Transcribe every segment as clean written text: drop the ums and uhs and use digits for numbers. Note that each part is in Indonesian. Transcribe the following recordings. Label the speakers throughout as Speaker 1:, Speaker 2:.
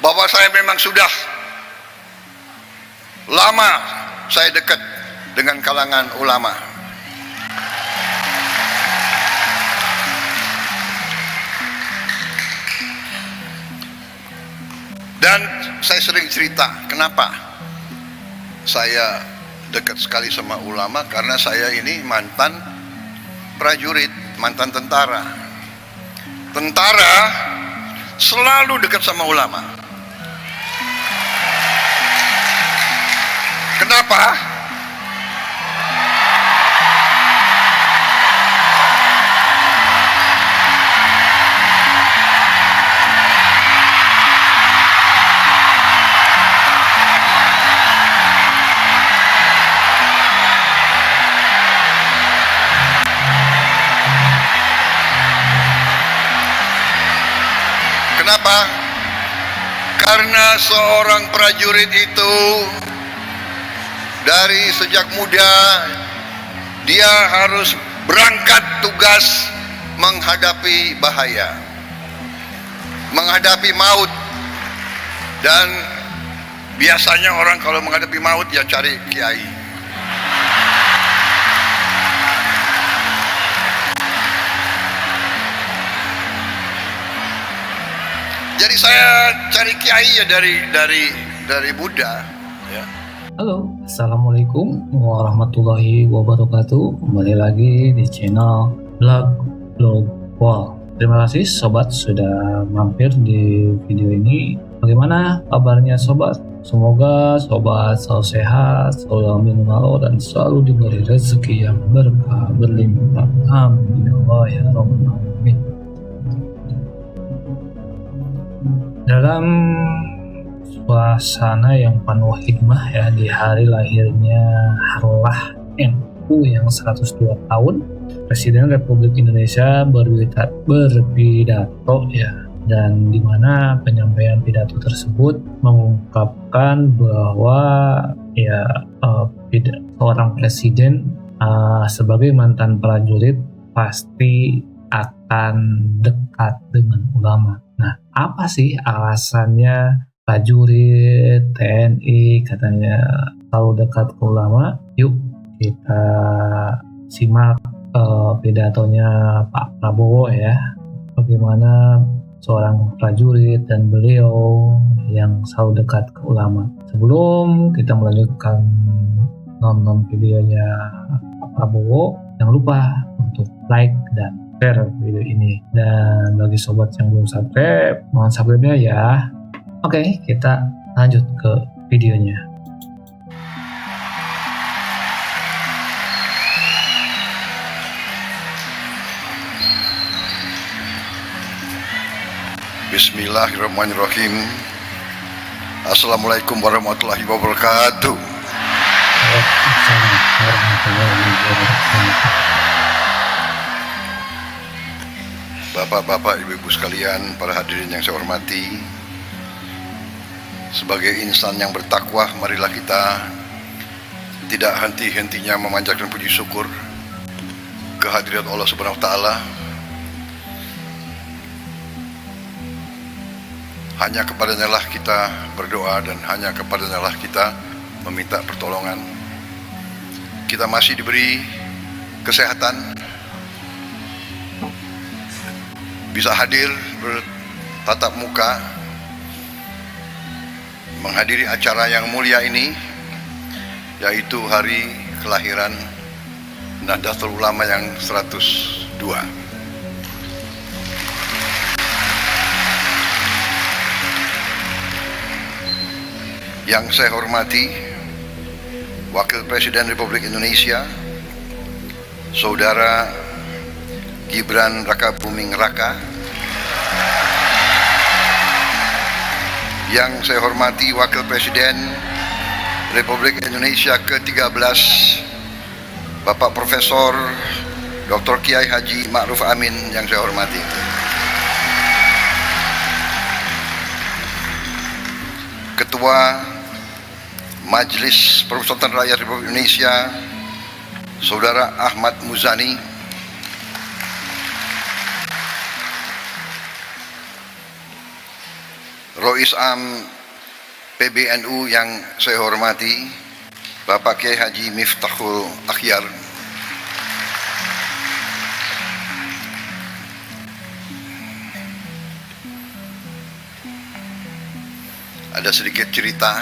Speaker 1: bahwa saya memang sudah lama saya dekat dengan kalangan ulama. Dan saya sering cerita kenapa saya dekat sekali sama ulama, karena saya ini mantan prajurit, mantan tentara. Tentara selalu dekat sama ulama. Kenapa? Kenapa? Karena seorang prajurit itu dari sejak muda dia harus berangkat tugas menghadapi bahaya, menghadapi maut. Dan biasanya orang kalau menghadapi maut ya cari kiai. Jadi saya cari kiai ya dari Buddha ya.
Speaker 2: Halo, Assalamualaikum warahmatullahi wabarakatuh. Kembali lagi di channel Blog Wall. Terima kasih sobat sudah mampir di video ini. Bagaimana kabarnya sobat? Semoga sobat selalu sehat, selalu dalam lindungan Allah, dan selalu diberi rezeki yang berkah berlimpah. Amin ya Allah ya Rabbal alamin. Dalam suasana yang penuh hikmah ya, di hari lahirnya Harlah NU yang 102 tahun, Presiden Republik Indonesia berpidato ya, dan dimana penyampaian pidato tersebut mengungkapkan bahwa ya seorang presiden sebagai mantan prajurit pasti akan dekat dengan ulama. Nah, apa sih alasannya prajurit TNI katanya selalu dekat ke ulama? Yuk kita simak pidatonya Pak Prabowo ya, bagaimana seorang prajurit dan beliau yang selalu dekat ke ulama. Sebelum kita melanjutkan nonton videonya Pak Prabowo, jangan lupa untuk like dan share video ini. Dan bagi sobat yang belum subscribe, mohon subscribe-nya ya. Oke, kita lanjut ke videonya.
Speaker 1: Bismillahirrahmanirrahim. Assalamualaikum warahmatullahi wabarakatuh. Bapak-bapak, ibu-ibu sekalian, para hadirin yang saya hormati, sebagai insan yang bertakwa, marilah kita tidak henti-hentinya memanjatkan puji syukur kehadirat Allah Subhanahu wa taala. Hanya kepadanya lah kita berdoa dan hanya kepadanya lah kita meminta pertolongan. Kita masih diberi kesehatan, bisa hadir bertatap muka menghadiri acara yang mulia ini, yaitu hari kelahiran Nahdlatul Ulama yang 102. Yang saya hormati Wakil Presiden Republik Indonesia Saudara Gibran Rakabuming Raka, yang saya hormati Wakil Presiden Republik Indonesia ke-13 Bapak Profesor Dr. Kiai Haji Ma'ruf Amin, yang saya hormati. Ketua Majelis Permusyawaratan Rakyat Republik Indonesia Saudara Ahmad Muzani, Rois Am PBNU yang saya hormati, Bapak Kiai Haji Miftahul Akhyar, ada sedikit cerita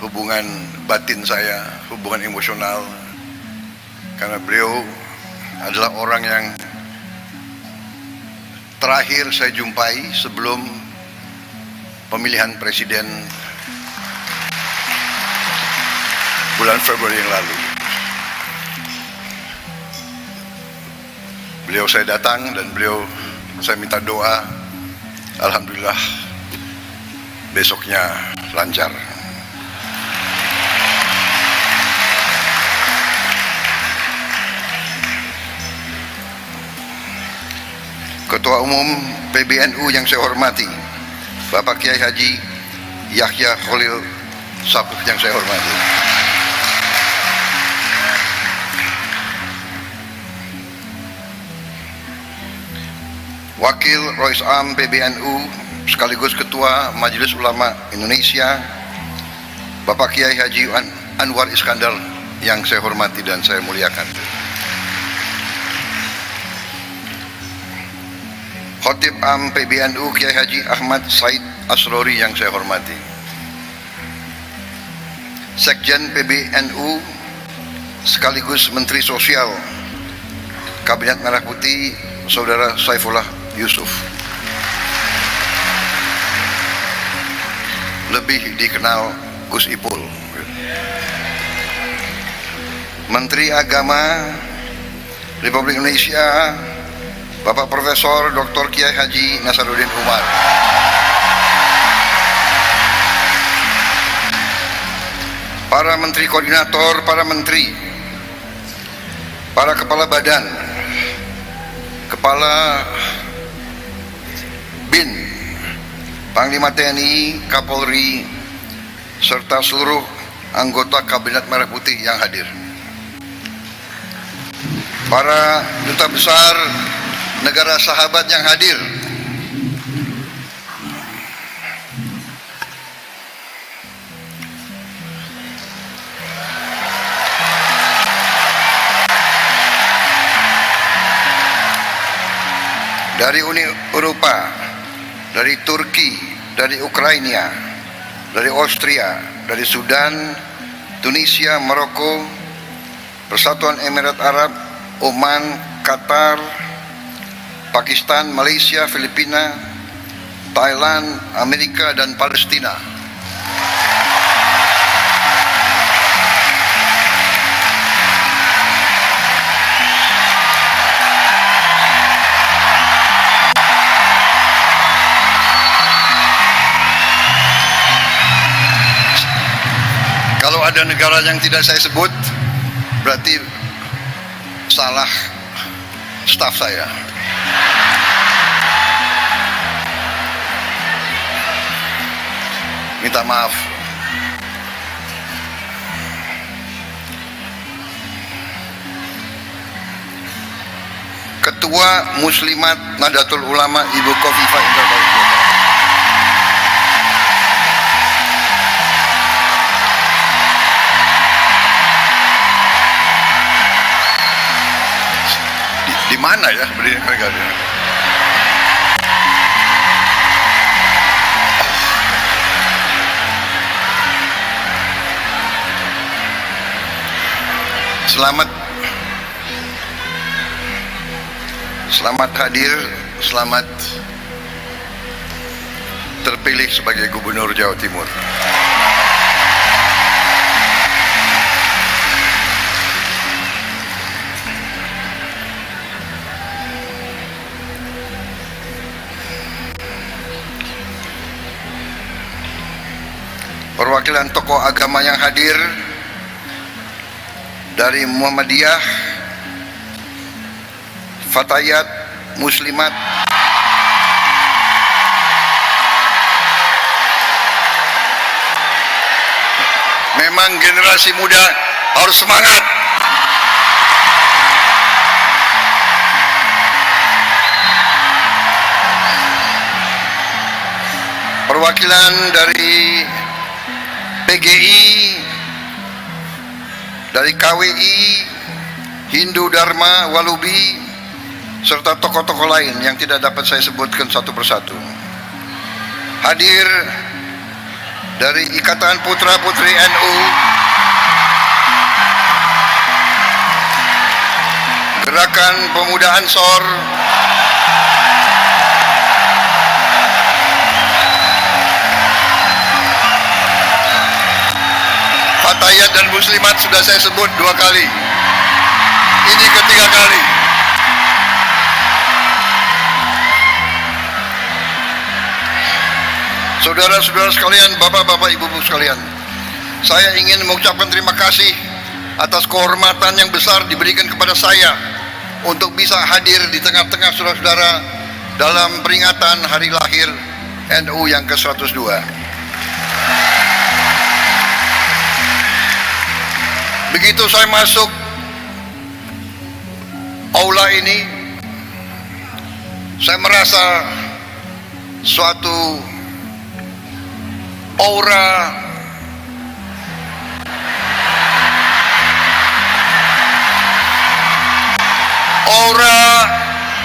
Speaker 1: hubungan batin saya, hubungan emosional, karena beliau adalah orang yang terakhir saya jumpai sebelum pemilihan presiden bulan Februari yang lalu. Beliau saya datang dan saya minta doa, alhamdulillah besoknya lancar. Ketua Umum PBNU yang saya hormati, Bapak Kiai Haji Yahya Khalil Saquf yang saya hormati, Wakil Rois Am PBNU sekaligus Ketua Majelis Ulama Indonesia, Bapak Kiai Haji Anwar Iskandar yang saya hormati dan saya muliakan, Khatib Am PBNU Kiai Haji Ahmad Said Asrori yang saya hormati, Sekjen PBNU sekaligus Menteri Sosial Kabinet Merah Putih Saudara Saifullah Yusuf, lebih dikenal Gus Ipul, Menteri Agama Republik Indonesia Bapak Profesor Dr. Kiai Haji Nasaruddin Umar, para menteri koordinator, para menteri, para kepala badan, kepala BIN, Panglima TNI, Kapolri, serta seluruh anggota Kabinet Merah Putih yang hadir, para duta besar negara sahabat yang hadir, dari Uni Eropa, dari Turki, dari Ukraina, dari Austria, dari Sudan, Tunisia, Maroko, Persatuan Emirat Arab, Oman, Qatar, Pakistan, Malaysia, Filipina, Thailand, Amerika, dan Palestina. Kalau ada negara yang tidak saya sebut, berarti salah staf saya. Minta maaf. Ketua Muslimat Nahdlatul Ulama Ibu Khofifah Indar Parawansa, di mana ya berdiri mereka? Selamat hadir, selamat terpilih sebagai Gubernur Jawa Timur. Perwakilan tokoh agama yang hadir dari Muhammadiyah, Fatayat, Muslimat, memang generasi muda harus semangat. perwakilan dari PGI, dari KWI, Hindu Dharma Walubi, serta tokoh-tokoh lain yang tidak dapat saya sebutkan satu persatu. Hadir dari Ikatan Putra Putri NU, Gerakan Pemuda Ansor, Fatayat dan Muslimat sudah saya sebut 2 kali. Ini ketiga kali. Saudara-saudara sekalian, bapak-bapak, ibu-ibu sekalian, saya ingin mengucapkan terima kasih atas kehormatan yang besar diberikan kepada saya untuk bisa hadir di tengah-tengah saudara-saudara dalam peringatan hari lahir NU yang ke-102. Begitu saya masuk aula ini, saya merasa suatu aura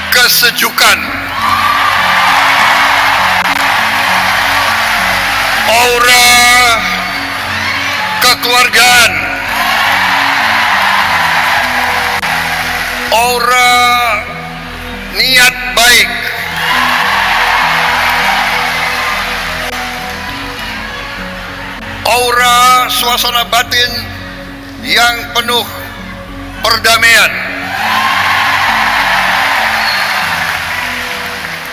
Speaker 1: kesejukan, aura kekeluargaan, aura niat baik, aura suasana batin yang penuh perdamaian.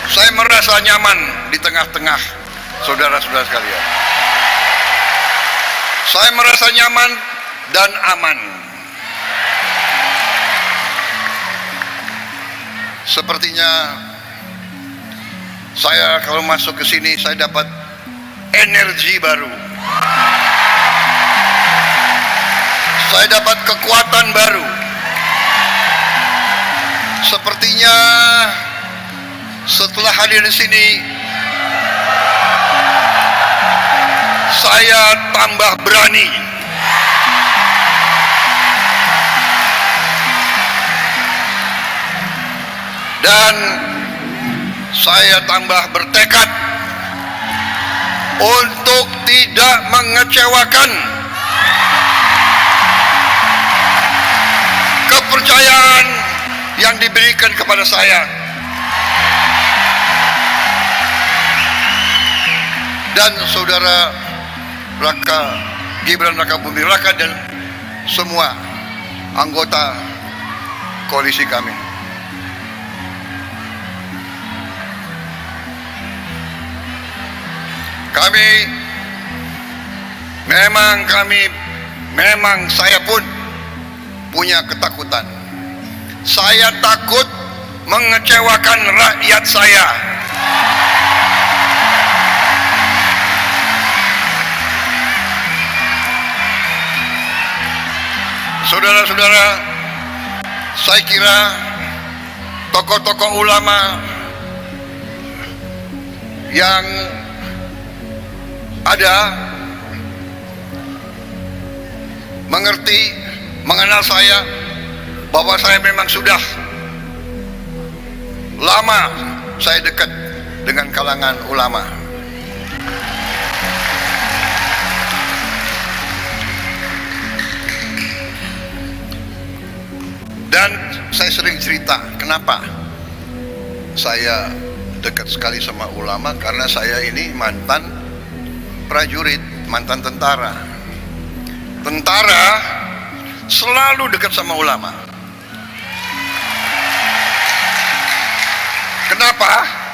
Speaker 1: Saya merasa nyaman di tengah-tengah saudara-saudara sekalian. Saya merasa nyaman dan aman. Sepertinya saya kalau masuk ke sini saya dapat energi baru. Saya dapat kekuatan baru. Sepertinya setelah hadir di sini saya tambah berani. Dan saya tambah bertekad untuk tidak mengecewakan kepercayaan yang diberikan kepada saya. Dan saudara Gibran Raka Buming Raka dan semua anggota koalisi kami. Memang saya pun punya ketakutan. Saya takut mengecewakan rakyat saya. Saudara-saudara, saya kira tokoh-tokoh ulama yang ada mengenal saya, bahwa saya memang sudah lama saya dekat dengan kalangan ulama. Dan saya sering cerita kenapa saya dekat sekali sama ulama, karena saya ini mantan prajurit, mantan tentara. Tentara selalu dekat sama ulama. Kenapa?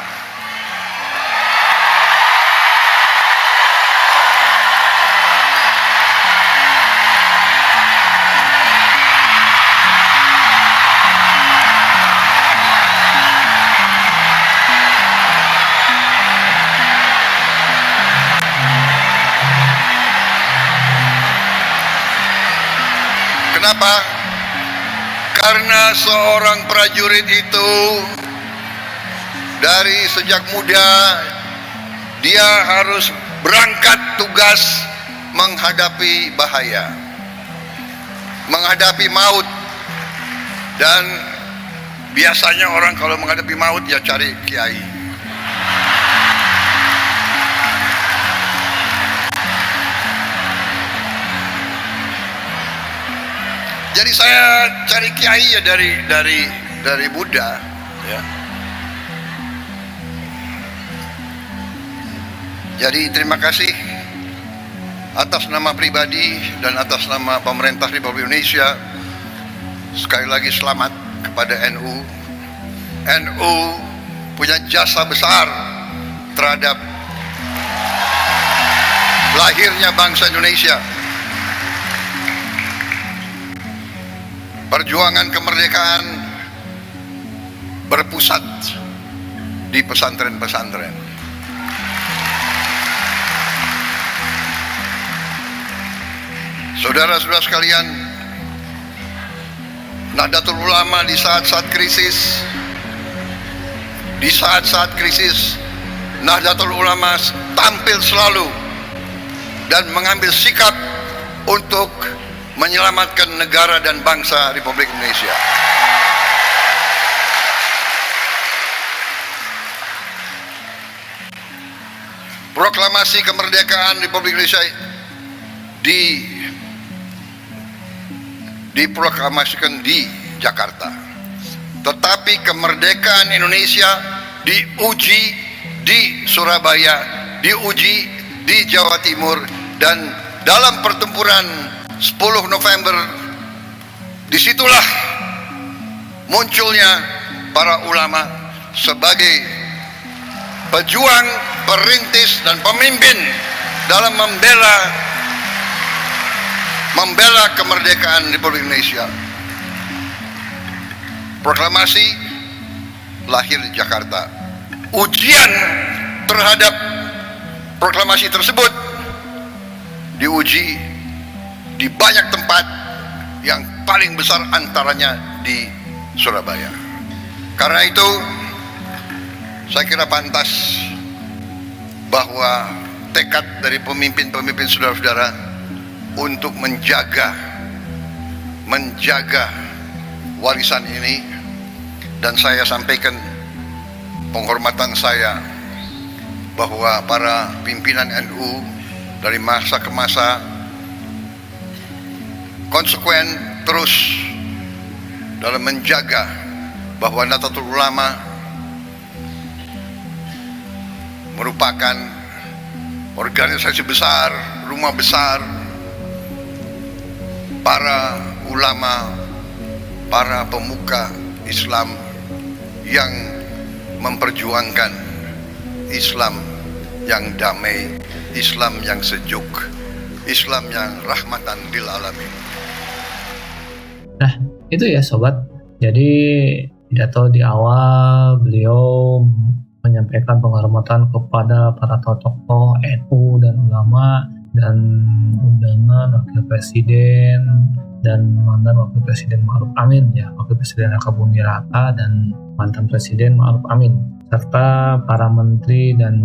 Speaker 1: Kenapa? Karena seorang prajurit itu dari sejak muda dia harus berangkat tugas menghadapi bahaya, menghadapi maut. Dan biasanya orang kalau menghadapi maut ya cari kiai. Jadi saya cari kiai ya dari Buddha, ya. Jadi terima kasih atas nama pribadi dan atas nama pemerintah Republik Indonesia. Sekali lagi selamat kepada NU. NU punya jasa besar terhadap lahirnya bangsa Indonesia. Perjuangan kemerdekaan berpusat di pesantren-pesantren. Saudara-saudara sekalian, Nahdlatul Ulama di saat-saat krisis, Nahdlatul Ulama tampil selalu dan mengambil sikap untuk menyelamatkan negara dan bangsa Republik Indonesia. Proklamasi kemerdekaan Republik Indonesia diproklamasikan di Jakarta, tetapi kemerdekaan Indonesia diuji di Surabaya, diuji di Jawa Timur, dan dalam pertempuran 10 November disitulah munculnya para ulama sebagai pejuang, perintis, dan pemimpin dalam membela kemerdekaan Republik Indonesia. Proklamasi lahir di Jakarta. Ujian terhadap proklamasi tersebut diuji di banyak tempat, yang paling besar antaranya di Surabaya. Karena itu saya kira pantas bahwa tekad dari pemimpin-pemimpin saudara-saudara untuk menjaga warisan ini, dan saya sampaikan penghormatan saya bahwa para pimpinan NU dari masa ke masa konsekuen terus dalam menjaga bahwa Nahdlatul Ulama merupakan organisasi besar, rumah besar para ulama, para pemuka Islam yang memperjuangkan Islam yang damai, Islam yang sejuk, Islam yang rahmatan lil alamin.
Speaker 2: Nah, itu ya sobat. Jadi pidato di awal beliau menyampaikan penghormatan kepada para tokoh NU dan ulama, dan undangan Wakil Presiden dan mantan Wakil Presiden Ma'ruf Amin, ya, Wakil Presiden Raka Bumi Raka dan mantan Presiden Ma'ruf Amin, serta para menteri dan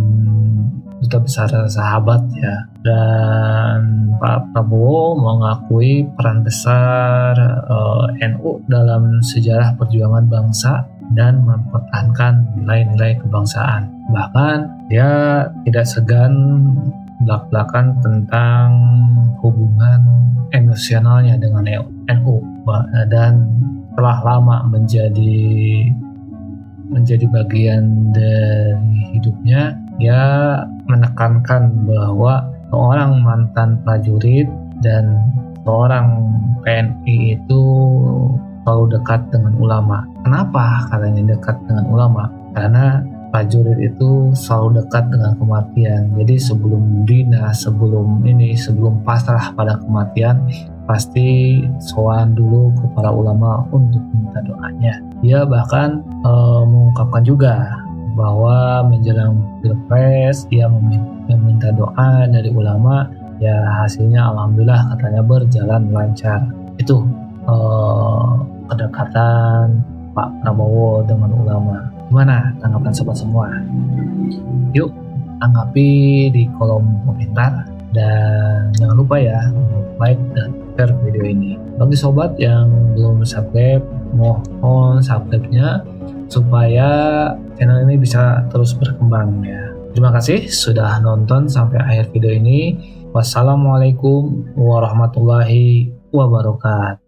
Speaker 2: duta besar sahabat, ya. Dan Pak Prabowo mengakui peran besar NU dalam sejarah perjuangan bangsa dan mempertahankan nilai-nilai kebangsaan. Bahkan dia tidak segan belak-belakan tentang hubungan emosionalnya dengan NU, dan telah lama menjadi bagian dari hidupnya. Dia menekankan bahwa seorang mantan prajurit dan seorang PNI itu selalu dekat dengan ulama. Kenapa katanya dekat dengan ulama? Karena prajurit itu selalu dekat dengan kematian. Jadi sebelum dinas, sebelum pasrah pada kematian, pasti sowan dulu ke para ulama untuk minta doanya. Dia bahkan mengungkapkan juga bahwa menjelang Pilpres dia meminta doa dari ulama, ya hasilnya alhamdulillah katanya berjalan lancar. Itu kedekatan Pak Prabowo dengan ulama. Gimana tanggapan sobat semua? Yuk tanggapi di kolom komentar. Dan jangan lupa ya like dan share video ini. Bagi sobat yang belum subscribe, mohon subscribe-nya supaya channel ini bisa terus berkembang ya. Terima kasih sudah nonton sampai akhir video ini. Wassalamualaikum warahmatullahi wabarakatuh.